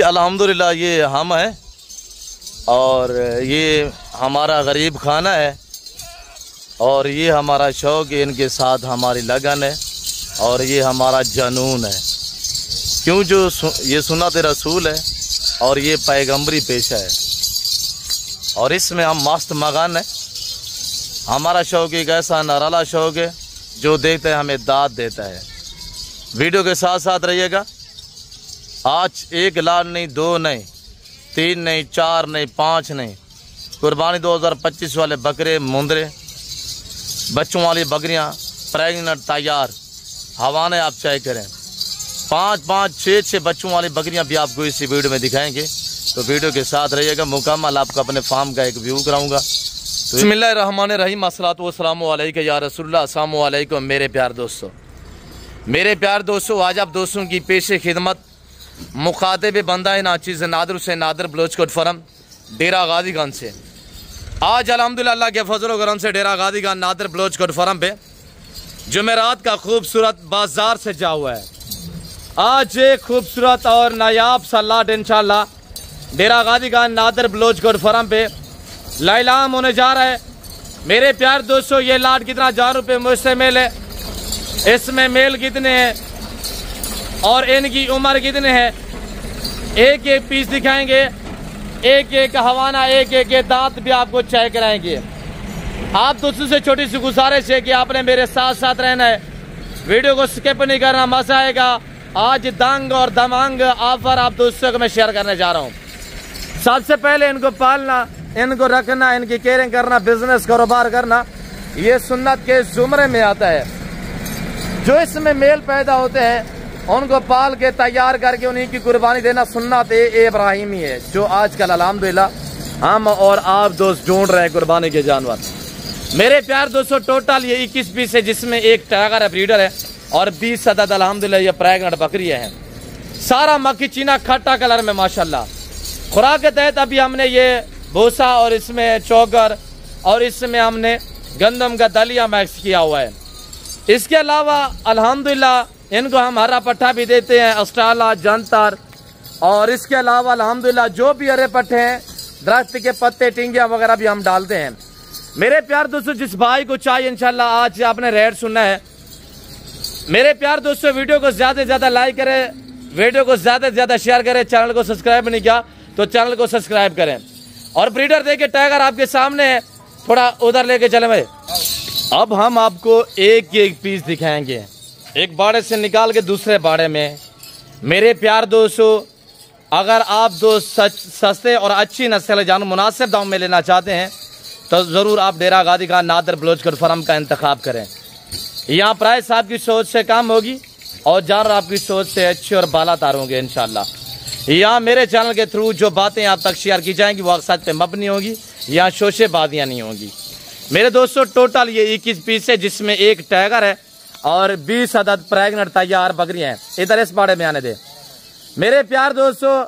अल्हम्दुलिल्लाह ये हम हैं और ये हमारा गरीब खाना है और ये हमारा शौक़ है, इनके साथ हमारी लगन है और ये हमारा जनून है। क्यों जो ये सुन्नत रसूल है और ये पैगंबरी पेशा है और इसमें हम मस्त मगन है। हमारा शौक़ एक ऐसा नराला शौक़ है जो देखते हैं हमें दाद देता है। वीडियो के साथ साथ रहिएगा। आज 1 लाख नहीं, 2 नहीं, 3 नहीं, 4 नहीं, 5 नहीं, कुर्बानी 2025 वाले बकरे, मुंदरे, बच्चों वाली बकरियां प्रेगनेंट तैयार हवाने आप चेक करें। 5-5, 6-6 बच्चों वाली बकरियां भी आपको इसी वीडियो में दिखाएंगे, तो वीडियो के साथ रहिएगा। मुकम्मल आपको अपने फार्म का एक व्यू कराऊंगा। तो बिस्मिल्लाहिर्रहमानिर्रहीम, अस्सलातु वस्सलामु अलैका या रसूलुल्लाह। अस्सलामु अलैकुम मेरे प्यार दोस्तों, आज आप दोस्तों की पेशे खिदमत मुखातिब बंदा है नाचीज़ नादर से नादर बलोचकोट फरम डेरा गाजीगंज से। आज अल्हम्दुलिल्लाह अल्लाह के फजल करम से डेरा गाजीगंज नादर बलोचकोट फरम पे जुमेरात का खूबसूरत बाजार से जा हुआ है। आज एक खूबसूरत और नायाब सा लाट इंशाल्लाह डेरा गाजीगंज नादर बलोचकोट फरम पे लाइलाम होने जा रहा है। मेरे प्यार दोस्तों, ये लाट कितना 1000 रुपये मुझसे मेल है, इसमें मेल कितने हैं और इनकी उम्र कितने हैं, एक एक पीस दिखाएंगे, एक एक हवाना, एक एक दांत भी आपको चेक कराएंगे। आप दोस्तों से छोटी सी गुजारिश है कि आपने मेरे साथ साथ रहना है, वीडियो को स्किप नहीं करना, मजा आएगा। आज दंग और दमंग ऑफर आप दोस्तों को मैं शेयर करने जा रहा हूँ। सबसे पहले इनको पालना, इनको रखना, इनकी केयरिंग करना, बिजनेस कारोबार करना, ये सुन्नत के जुमरे में आता है। जो इसमें मेल पैदा होते हैं उनको पाल के तैयार करके उन्हीं की कुर्बानी देना सुन्नत इब्राहिमी है, जो आजकल अल्हम्दुलिल्लाह हम और आप दोस्त ढूंढ रहे हैं कुर्बानी के जानवर। मेरे प्यार दोस्तों, टोटल ये 21 पीस है, जिसमें एक टाइगर है, ब्रीडर है और 20 अदद अल्हम्दुलिल्लाह ये प्रेग्नेंट बकरियां हैं। सारा मक्खी चीना खट्टा कलर में माशाल्लाह। खुराक के तहत अभी हमने ये भूसा और इसमें चोकर और इसमें हमने गंदम का दलिया मैक्स किया हुआ है। इसके अलावा अल्हम्दुलिल्लाह इनको हम हरा पट्टा भी देते हैं, अस्टाला, जंतर, और इसके अलावा अल्हम्दुलिल्लाह जो भी हरे पट्टे हैं, दरख्त के पत्ते, टिंगिया वगैरह भी हम डालते हैं। मेरे प्यार दोस्तों, जिस भाई को चाहिए इंशाल्लाह आज आपने रेट सुनना है। मेरे प्यार दोस्तों, वीडियो को ज्यादा से ज्यादा लाइक करें, वीडियो को ज्यादा से ज्यादा शेयर करें, चैनल को सब्सक्राइब नहीं किया तो चैनल को सब्सक्राइब करें। और ब्रीडर देखिए टाइगर आपके सामने है, थोड़ा उधर लेके चले भाई। अब हम आपको एक एक पीस दिखाएंगे, एक बाड़े से निकाल के दूसरे बाड़े में। मेरे प्यार दोस्तों, अगर आप दोस्त सस्ते और अच्छी नस्ल जानवर मुनासिब दाम में लेना चाहते हैं तो ज़रूर आप डेरा गाजीगंज नादर बलोचकोट फरम का इंतखाब करें। यहाँ प्राइस आपकी सोच से कम होगी और जानवर आपकी सोच से अच्छे और बालातार होंगे इंशाल्लाह। यहाँ मेरे चैनल के थ्रू जो बातें आप तक शेयर की जाएंगी वो अक्सर पे मबनी होगी, यहाँ शोशेबाजियाँ नहीं होंगी। मेरे दोस्तों, टोटल ये 21 पीस है, जिसमें एक टाइगर है और 20 अदद प्रेग्नेंट तैयार बकरियां हैं। इधर इस बाड़े में आने दे। मेरे प्यार दोस्तों,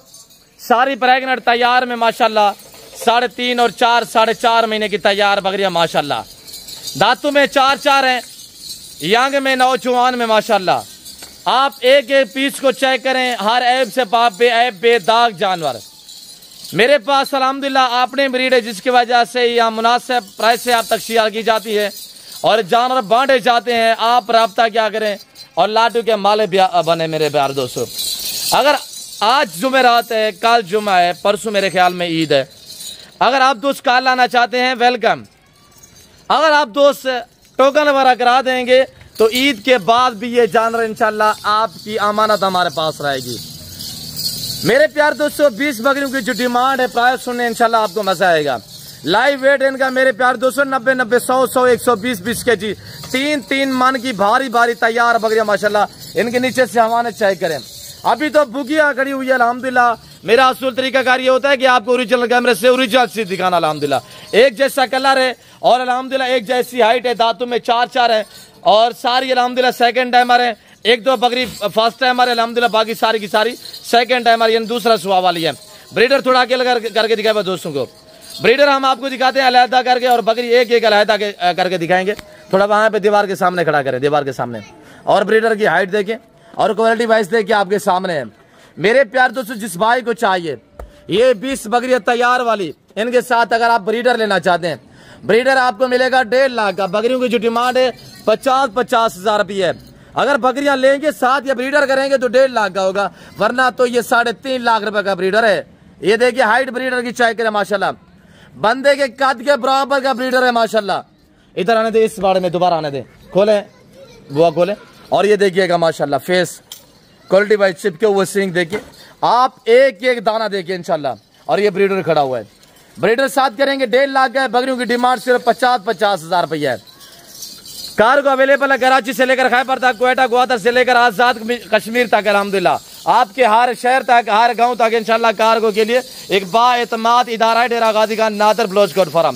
सारी प्रेग्नेंट तैयार में माशाल्लाह 3.5 और 4, 4.5 महीने की तैयार बकरियां माशाल्लाह। दांतों में 4-4 हैं, यंग में, नौजवान में माशाल्लाह। आप एक एक पीस को चेक करें, हर ऐब से पाप बेदाग जानवर मेरे पास अल्हम्दुलिल्लाह आपने ब्रीड है, जिसकी वजह से यहाँ मुनासिब प्राइस से आप तक शेयर की जाती है और जानवर बांटे जाते हैं। आप राब्ता क्या करें और लाटू के माले बने। मेरे प्यार दोस्तों, अगर आज जुमेरात है, कल जुमा है, परसों मेरे ख्याल में ईद है, अगर आप दोस्त कल लाना चाहते हैं वेलकम। अगर आप दोस्त टोकन वगैरह करा देंगे तो ईद के बाद भी ये जानवर इंशाल्लाह आपकी अमानत हमारे पास रहेगी। मेरे प्यार दोस्तों, 20 बकरियों की जो डिमांड है, प्राइस सुनने इंशाल्लाह आपको मजा आएगा। लाइव वेट इनका मेरे प्यार दोस्तों 90-90, 100-100, 120-20 के जी, 3-3 मन की भारी भारी तैयार बकरियां माशाल्लाह। इनके नीचे से हमारे चेक करें। अभी तो बुगिया खड़ी हुई है अल्हम्दुलिल्लाह। मेरा असूल तरीकाकार ये होता है कि आपको ओरिजिनल कैमरे से ओरिजिनल चीज दिखाना। अल्हम्दुलिल्लाह एक जैसा कलर है और अल्हम्दुलिल्लाह एक जैसी हाइट है, दांतों में 4-4 है और सारी अल्हम्दुलिल्लाह सेकंड टाइमर है। 1-2 बकरी फर्स्ट टाइमर है अल्हम्दुलिल्लाह, बाकी सारी की सारी सेकंड टाइमर यानी दूसरा सुहा वाली है। ब्रीडर थोड़ा अकेले करके दिखाए दोस्तों को। ब्रीडर हम आपको दिखाते हैं अलहदा करके और बकरी एक एक अलहदा करके दिखाएंगे। थोड़ा वहां पे दीवार के सामने खड़ा करें, दीवार के सामने, और ब्रीडर की हाइट देखें और क्वालिटी वाइज देखिए आपके सामने है। मेरे प्यार दोस्तों, जिस भाई को चाहिए ये 20 बकरियां तैयार वाली, इनके साथ अगर आप ब्रीडर लेना चाहते हैं, ब्रीडर आपको मिलेगा 1.5 लाख का। बकरियों की जो डिमांड है 50-50 हजार रुपये है। अगर बकरियां लेंगे साथ या ब्रीडर करेंगे तो 1.5 लाख का होगा, वरना तो ये 3.5 लाख रुपए का ब्रीडर है। ये देखिए हाइट ब्रीडर की चेक करें माशाल्लाह, बंदे के कद के बराबर का ब्रीडर है माशाल्लाह। इधर आने दे, इस बाड़े में दोबारा आने दे, खोले बुआ खोले। और ये देखिएगा माशाल्लाह फेस क्वालिटी वाइज चिपके हुए सिंग देखिए, आप एक एक दाना देखिए इंशाल्लाह। और ये ब्रीडर खड़ा हुआ है, ब्रीडर साथ करेंगे 1.5 लाख का है। बकरियों की डिमांड सिर्फ 50-50 हजार रुपया है। कार्गो अवेलेबल है कराची से लेकर खैबर तक, क्वेटा ग्वादर से लेकर आजाद कश्मीर तक। अल्हम्दुलिल्लाह आपके हर शहर तक, हर गांव तक इंशाल्लाह कार्गो के लिए एक बाएतमाद इदारा है Dera Ghazi Khan Nadar blouse code form.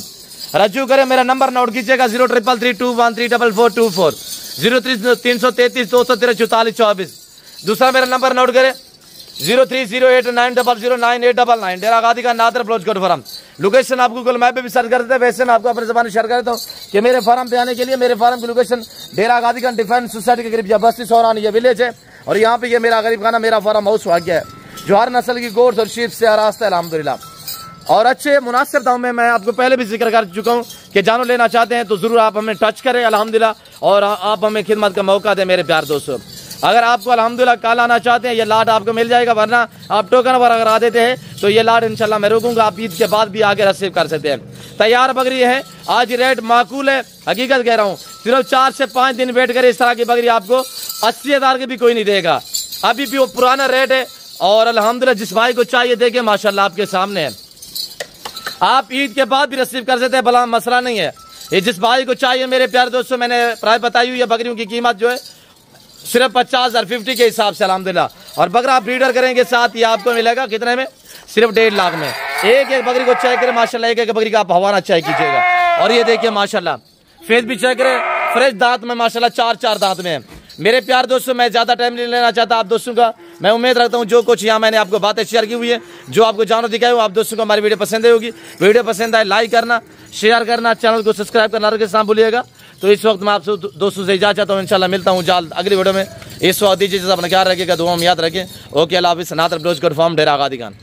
रजू करें, मेरा नंबर नोट कीजिएगा 0333213424, 03332324 दूसरा मेरा नंबर नोट करें 0308900989। Dera Ghazi Khan Nadar blouse code form. Location आप गूगल मैप पे भी सर्च करते हैं, वैसे मैं आपको अपने ज़बान शेयर करता हूँ कि मेरे फार्म पे आने के लिए, मेरे फार्म की लोकेशन डेरा गाजी खान डिफेंस सोसाइटी के करीब बस्ती सौरान ये विलेज है। और यहाँ पे ये मेरा गरीब खाना, मेरा फार्म हाउस वाक़ है जो हर नस्ल की गोट्स और शीप से आरास्ता है अल्हम्दुलिल्लाह। और अच्छे मुनासिब दाम में मैं आपको पहले भी जिक्र कर चुका हूँ कि जानवर लेना चाहते हैं तो जरूर आप हमें टच करें अल्हम्दुलिल्लाह, और आप हमें खिदमत का मौका दें मेरे प्यार दोस्तों। अगर आपको अल्हम्दुलिल्लाह कल आना चाहते हैं ये लाट आपको मिल जाएगा, वरना आप टोकन पर अगर आ देते हैं तो ये लाट इंशाल्लाह मैं रोकूंगा, आप ईद के बाद भी आगे रिसीव कर सकते हैं। तैयार बकरी है, आज रेट माकूल है, हकीकत कह रहा हूँ, सिर्फ 4 से 5 दिन वेट करे, इस तरह की बकरी आपको 80 हजार की भी कोई नहीं देगा। अभी भी वो पुराना रेट है। और अल्हम्दुलिल्लाह जिस भाई को चाहिए देखे माशाल्लाह आपके सामने है, आप ईद के बाद भी रिसीव कर सकते हैं, भला मसला नहीं है। ये जिस भाई को चाहिए मेरे प्यारे दोस्तों, मैंने प्राइस बताई हुई है, बकरियों की कीमत जो है सिर्फ 50,000 50 के हिसाब से अल्हम्दुलिल्लाह। और बकरा आप ब्रीडर करेंगे साथ, ये आपको मिलेगा कितने में, सिर्फ 1.5 लाख में। एक एक बकरी को चेक करें माशाल्लाह, एक एक बकरी का आप हवाना चेक कीजिएगा। और ये देखिए माशाल्लाह फेस भी चेक करें, फ्रेश दांत में माशाल्लाह 4 दांत में है। मेरे प्यार दोस्तों, मैं ज्यादा टाइम नहीं लेना चाहता आप दोस्तों का। मैं उम्मीद रखता हूँ जो कुछ यहाँ मैंने आपको बातें शेयर की हुई है, जो आपको जानवर दिखाई हो, आप दोस्तों को हमारी वीडियो पसंद होगी। वीडियो पसंद आए लाइक करना, शेयर करना, चैनल को सब्सक्राइब करना के साथ भूलिएगा। तो इस वक्त मैं आपसे दोस्तों से इजाजत चाहता हूँ, इंशाल्लाह मिलता हूँ जल्द अगली वीडियो में। इस वक्त दीजिए, अपना ख्याल रखिएगा, दुआ में याद रखें। ओके, अल्लाह हाफिज़। नादर ब्लाउज कोड फॉर्म डेरा गाजी खान।